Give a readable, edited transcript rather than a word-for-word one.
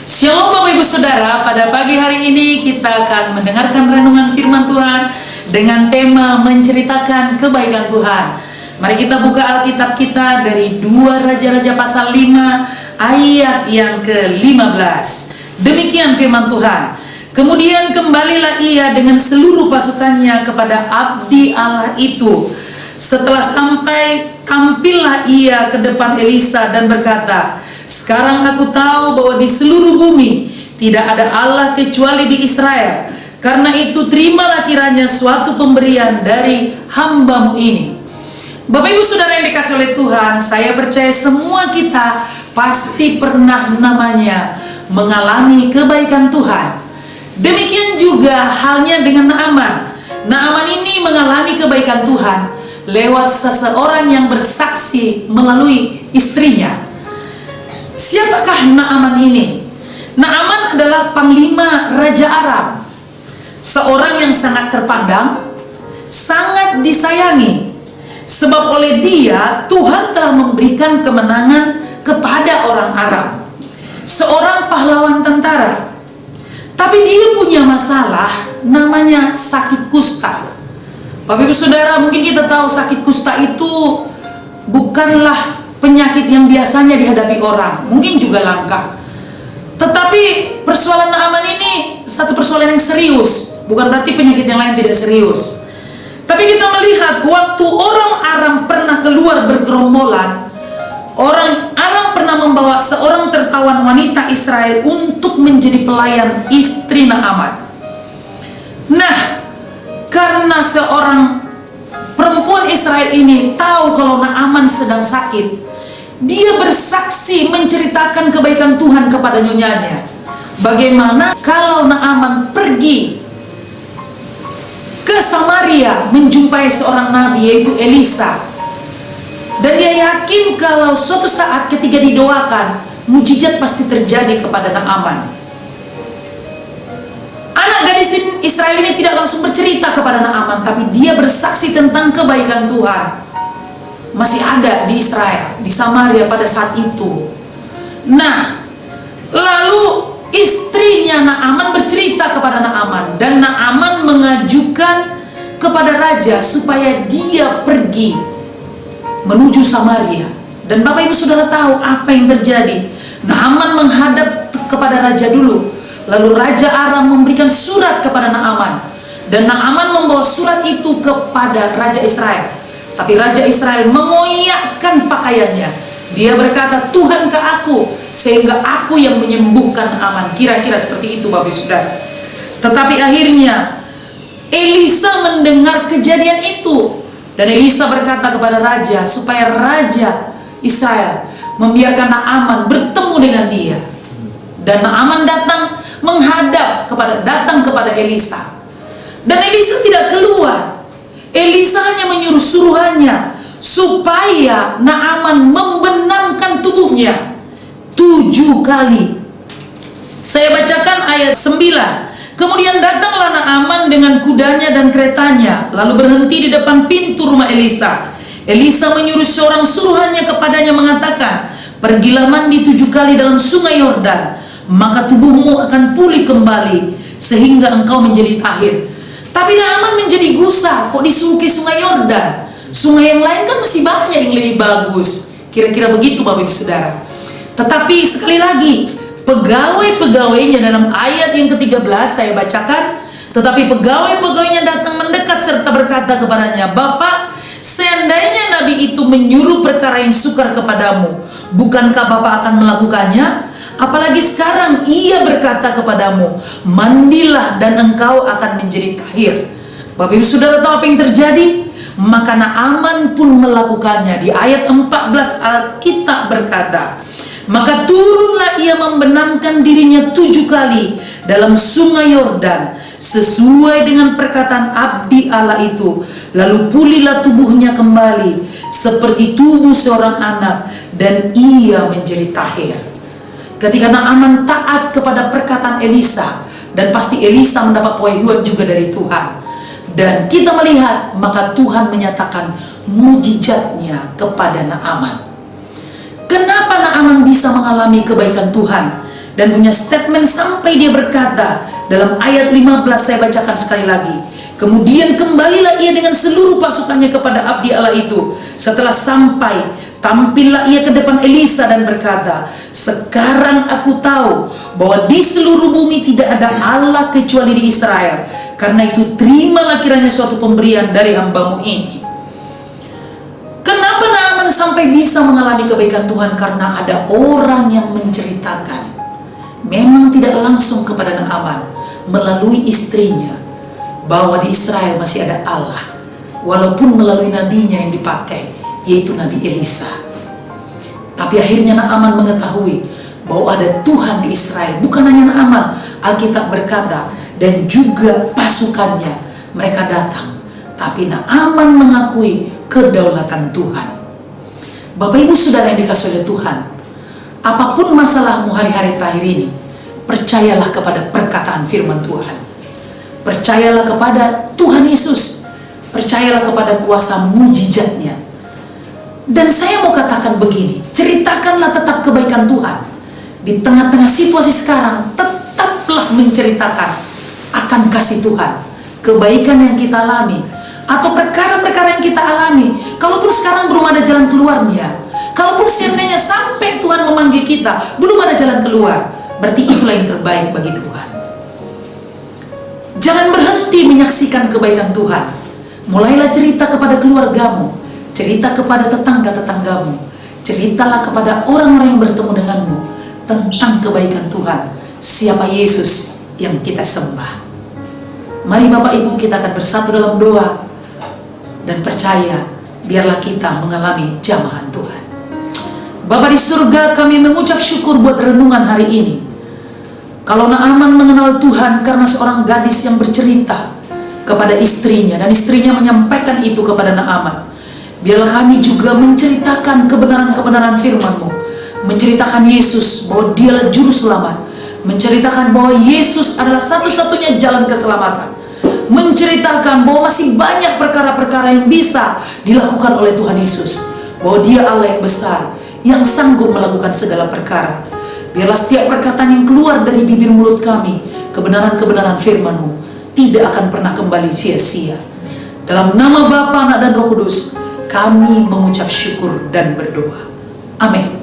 Shalom Bapak Ibu Saudara, pada pagi hari ini kita akan mendengarkan renungan firman Tuhan dengan tema menceritakan kebaikan Tuhan. Mari kita buka Alkitab kita dari 2 Raja-Raja pasal 5 ayat yang ke-15. Demikian firman Tuhan. Kemudian kembalilah ia dengan seluruh pasukannya kepada abdi Allah itu. Setelah sampai, tampillah ia ke depan Elisa dan berkata, "Sekarang aku tahu bahwa di seluruh bumi tidak ada Allah kecuali di Israel. Karena itu terimalah kiranya suatu pemberian dari hamba-Mu ini." Bapak Ibu Saudara yang dikasihi oleh Tuhan, saya percaya semua kita pasti pernah namanya mengalami kebaikan Tuhan. Demikian juga halnya dengan Naaman. Naaman ini mengalami kebaikan Tuhan lewat seseorang yang bersaksi melalui istrinya. Siapakah Naaman ini? Naaman adalah panglima Raja Aram, seorang yang sangat terpandang, sangat disayangi, sebab oleh dia Tuhan telah memberikan kemenangan kepada orang Aram, seorang pahlawan tentara. Tapi dia punya masalah, namanya sakit kusta. Bapak Ibu Saudara, mungkin kita tahu sakit kusta itu bukanlah penyakit yang biasanya dihadapi orang, mungkin juga langka. Tetapi persoalan Naaman ini satu persoalan yang serius, bukan berarti penyakit yang lain tidak serius. Tapi kita melihat waktu orang Aram pernah keluar bergerombolan, orang Aram pernah membawa seorang tertawan wanita Israel untuk menjadi pelayan istri Naaman. Nah, karena seorang perempuan Israel ini tahu kalau Naaman sedang sakit, dia bersaksi menceritakan kebaikan Tuhan kepada nyonyanya. Bagaimana kalau Naaman pergi ke Samaria menjumpai seorang nabi yaitu Elisa, dan dia yakin kalau suatu saat ketika didoakan, mujizat pasti terjadi kepada Naaman. Anak gadis Israel ini tidak langsung bercerita kepada Naaman, tapi dia bersaksi tentang kebaikan Tuhan masih ada di Israel, di Samaria pada saat itu. Nah, lalu istrinya Naaman bercerita kepada Naaman, dan Naaman mengajukan kepada raja supaya dia pergi menuju Samaria. Dan Bapak Ibu Saudara tahu apa yang terjadi. Naaman menghadap kepada raja dulu, lalu Raja Aram memberikan surat kepada Naaman, dan Naaman membawa surat itu kepada Raja Israel. Tapi Raja Israel mengoyakkan pakaiannya. Dia berkata, "Tuhan ke aku, sehingga aku yang menyembuhkan Naaman." Kira-kira seperti itu Bapak Ibu Saudara. Tetapi akhirnya Elisa mendengar kejadian itu, dan Elisa berkata kepada raja supaya Raja Israel membiarkan Naaman bertemu dengan dia. Dan Naaman datang kepada Elisa, dan Elisa tidak keluar. Elisa hanya menyuruh suruhannya supaya Naaman membenamkan tubuhnya 7 kali. Saya bacakan ayat 9. Kemudian datanglah Naaman dengan kudanya dan keretanya, lalu berhenti di depan pintu rumah Elisa. Elisa menyuruh seorang suruhannya kepadanya mengatakan, "Pergilah mandi 7 kali dalam sungai Yordan, maka tubuhmu akan pulih kembali sehingga engkau menjadi tahir." Tapi Naaman menjadi gusar, kok disuruh ke sungai Yordan? Sungai yang lain kan masih banyak yang lebih bagus. Kira-kira begitu Bapak Ibu Saudara. Tetapi sekali lagi, pegawai-pegawainya dalam ayat yang ke-13 saya bacakan, tetapi pegawai-pegawainya datang mendekat serta berkata kepadanya, "Bapak, seandainya nabi itu menyuruh perkara yang sukar kepadamu, bukankah Bapak akan melakukannya? Apalagi sekarang ia berkata kepadamu, mandilah dan engkau akan menjadi tahir." Bapak Ibu Saudara tahu apa yang terjadi? Maka Naaman pun melakukannya. Di ayat 14 Alkitab berkata, "Maka turunlah ia membenamkan dirinya 7 kali dalam sungai Yordan, sesuai dengan perkataan abdi Allah itu. Lalu pulihlah tubuhnya kembali seperti tubuh seorang anak, dan ia menjadi tahir." Ketika Naaman taat kepada perkataan Elisa, dan pasti Elisa mendapat wahyuan juga dari Tuhan, dan kita melihat, maka Tuhan menyatakan mujizatnya kepada Naaman. Kenapa Naaman bisa mengalami kebaikan Tuhan? dan punya statement sampai dia berkata dalam ayat 15, saya bacakan sekali lagi. Kemudian kembalilah ia dengan seluruh pasukannya kepada abdi Allah itu. Setelah sampai, tampillah ia ke depan Elisa dan berkata, sekarang aku tahu bahwa di seluruh bumi tidak ada Allah kecuali di Israel. Karena itu terimalah kiranya suatu pemberian dari hambamu ini. Kenapa Naaman sampai bisa mengalami kebaikan Tuhan? Karena ada orang yang menceritakan. Memang tidak langsung kepada Naaman, melalui istrinya, bahwa di Israel masih ada Allah, walaupun melalui nabinya yang dipakai, yaitu Nabi Elisa. Tapi akhirnya Naaman mengetahui bahwa ada Tuhan di Israel. Bukan hanya Naaman, Alkitab berkata, dan juga pasukannya, mereka datang. Tapi Naaman mengakui kedaulatan Tuhan. Bapak Ibu Saudara yang dikasihi oleh Tuhan, apapun masalahmu hari-hari terakhir ini, percayalah kepada perkataan firman Tuhan. Percayalah kepada Tuhan Yesus. Percayalah kepada kuasa mujizatnya. Dan saya mau katakan begini, ceritakanlah tetap kebaikan Tuhan. Di tengah-tengah situasi sekarang, tetaplah menceritakan akan kasih Tuhan, kebaikan yang kita alami, atau perkara-perkara yang kita alami. Kalaupun sekarang belum ada jalan keluarnya, kalaupun seandainya sampai Tuhan memanggil kita, belum ada jalan keluar, berarti itulah yang terbaik bagi Tuhan. Jangan berhenti menyaksikan kebaikan Tuhan. Mulailah cerita kepada keluargamu, cerita kepada tetangga-tetanggamu, ceritalah kepada orang-orang yang bertemu denganmu tentang kebaikan Tuhan, siapa Yesus yang kita sembah. Mari Bapak Ibu, kita akan bersatu dalam doa dan percaya, biarlah kita mengalami jamahan Tuhan. Bapa di surga, kami mengucap syukur buat renungan hari ini. Kalau Naaman mengenal Tuhan karena seorang gadis yang bercerita kepada istrinya, dan istrinya menyampaikan itu kepada Naaman. Biarlah kami juga menceritakan kebenaran-kebenaran firman-Mu, menceritakan Yesus bahwa Dialah juru selamat, menceritakan bahwa Yesus adalah satu-satunya jalan keselamatan, menceritakan bahwa masih banyak perkara-perkara yang bisa dilakukan oleh Tuhan Yesus, bahwa Dia Allah yang besar, yang sanggup melakukan segala perkara. Biarlah setiap perkataan yang keluar dari bibir mulut kami, kebenaran-kebenaran firman-Mu, tidak akan pernah kembali sia-sia. Dalam nama Bapa, Anak, dan Roh Kudus, kami mengucap syukur dan berdoa. Amin.